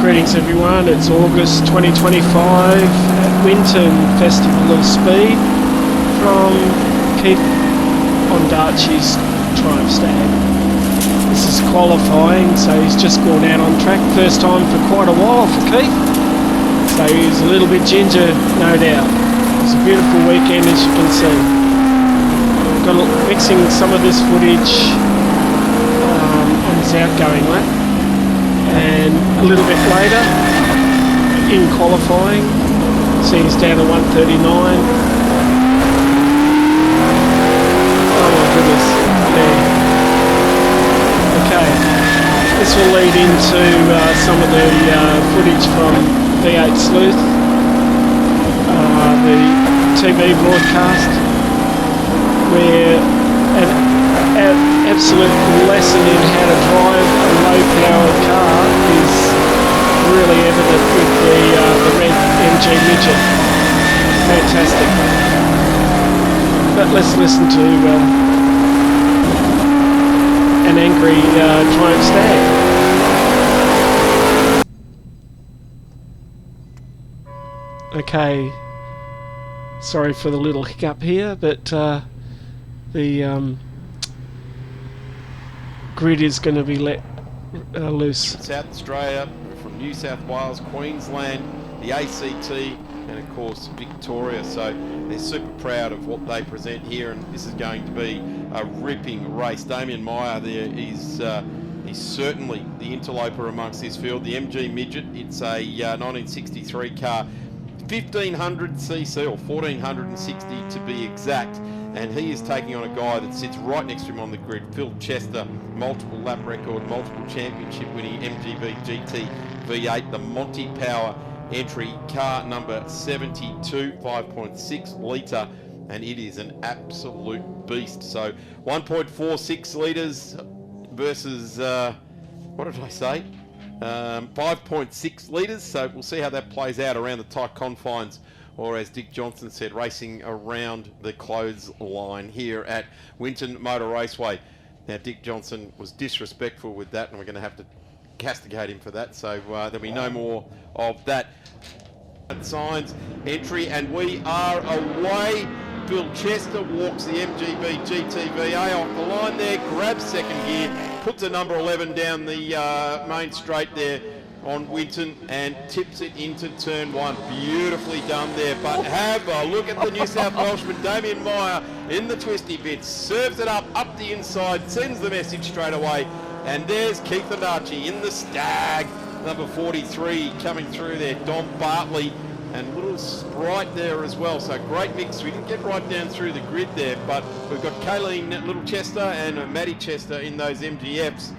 Greetings everyone, it's August 2025 at Winton Festival of Speed from Keith Ondarchie's Triumph Stag. This is qualifying, so he's just gone out on track, first time for quite a while for Keith, so he's a little bit ginger, no doubt. It's a beautiful weekend as you can see. Got mixing some of this footage on his outgoing lap. And a little bit later, in qualifying, see he's down to 139. Oh my goodness, there. Okay, this will lead into some of the footage from V8 Sleuth, the TV broadcast, where an absolute lesson in how to drive a low-powered car is really evident with the Red MG Midget. Fantastic. But let's listen to an angry Triumph Stag. Okay, sorry for the little hiccup here, but the grid is going to be let loose. South Australia, from New South Wales, Queensland, the ACT, and of course Victoria. So they're super proud of what they present here, and this is going to be a ripping race. Damien Meyer there is he's certainly the interloper amongst this field. The MG Midget, it's a 1963 car, 1500cc or 1460 to be exact. And he is taking on a guy that sits right next to him on the grid, Phil Chester, multiple lap record, multiple championship winning MGB GT V8, the Monty Power entry, car number 72, 5.6 litre, and it is an absolute beast. So 1.46 litres versus, what did I say? 5.6 litres, so we'll see how that plays out around the tight confines, or as Dick Johnson said, racing around the clothesline here at Winton Motor Raceway. Now, Dick Johnson was disrespectful with that, and we're going to have to castigate him for that, so there'll be no more of that. Signs entry, and we are away. Phil Chester walks the MGB GTVA off the line there, grabs second gear, puts a number 11 down the main straight there on Winton and tips it into turn one. Beautifully done there, but have a look at the New South Welshman Damien Meyer in the twisty bits, serves it up the inside, sends the message straight away, and there's Keith Ondarchie in the Stag, number 43 coming through there, Dom Bartley, and little Sprite there as well. So great mix. We didn't get right down through the grid there, but we've got Kayleen Little Chester and Maddie Chester in those MGFs.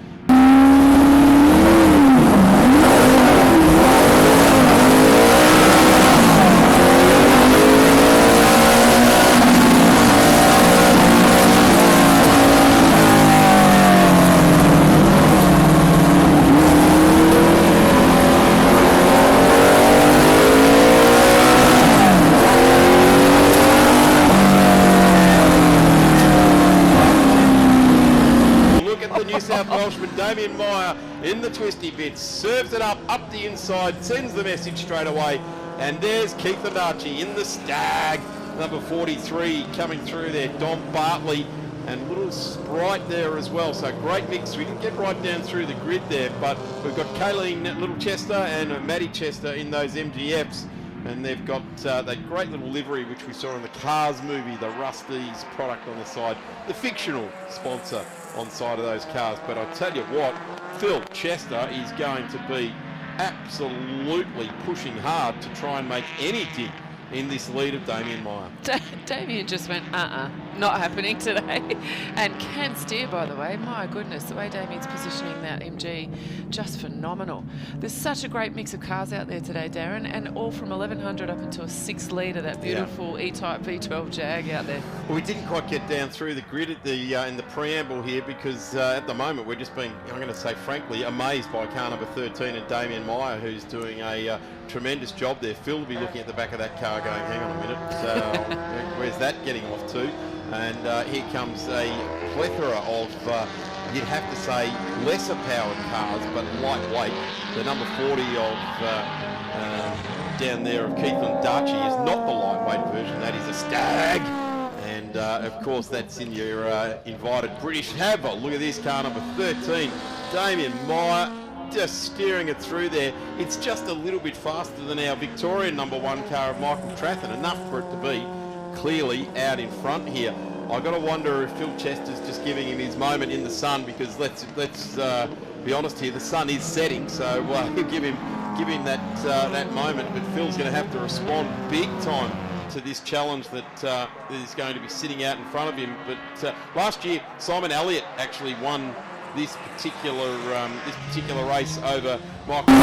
Welshman Damien Meyer in the twisty bits, serves it up the inside, sends the message straight away, and there's Keith Ondarchie in the Stag, number 43 coming through there, Dom Bartley, and little Sprite there as well. So great mix. We didn't get right down through the grid there, but we've got Kayleen Little Chester and Maddie Chester in those MGFs, and they've got that great little livery which we saw in the Cars movie, the Rusty's product on the side, the fictional sponsor on side of those cars. But I tell you what, Phil Chester is going to be absolutely pushing hard to try and make any dig in this lead of Damien Meyer. Damien just went, not happening today. And can steer, by the way. My goodness, the way Damien's positioning that MG, just phenomenal. There's such a great mix of cars out there today, Darren, and all from 1100 up into a 6 litre, that beautiful E-Type V12 Jag out there. Well, we didn't quite get down through the grid at the in the preamble here, because at the moment we're just being, I'm going to say frankly, amazed by car number 13 and Damien Meyer, who's doing a tremendous job there. Phil will be looking at the back of that car going, hang on a minute, where's that getting off to? And here comes a plethora of you'd have to say lesser powered cars, but lightweight. The number 40 of down there of Keith Ondarchie is not the lightweight version. That is a Stag. And of course, that's in your invited British Havoc. Look at this car, number 13, Damien Meyer, just steering it through there. It's just a little bit faster than our Victorian number 1 car of Michael Trathen, enough for it to be clearly out in front here. I got to wonder if Phil Chester's just giving him his moment in the sun, because let's be honest here, the sun is setting, so give him that moment. But Phil's going to have to respond big time to this challenge that is going to be sitting out in front of him. But last year, Simon Elliott actually won this particular race over Michael.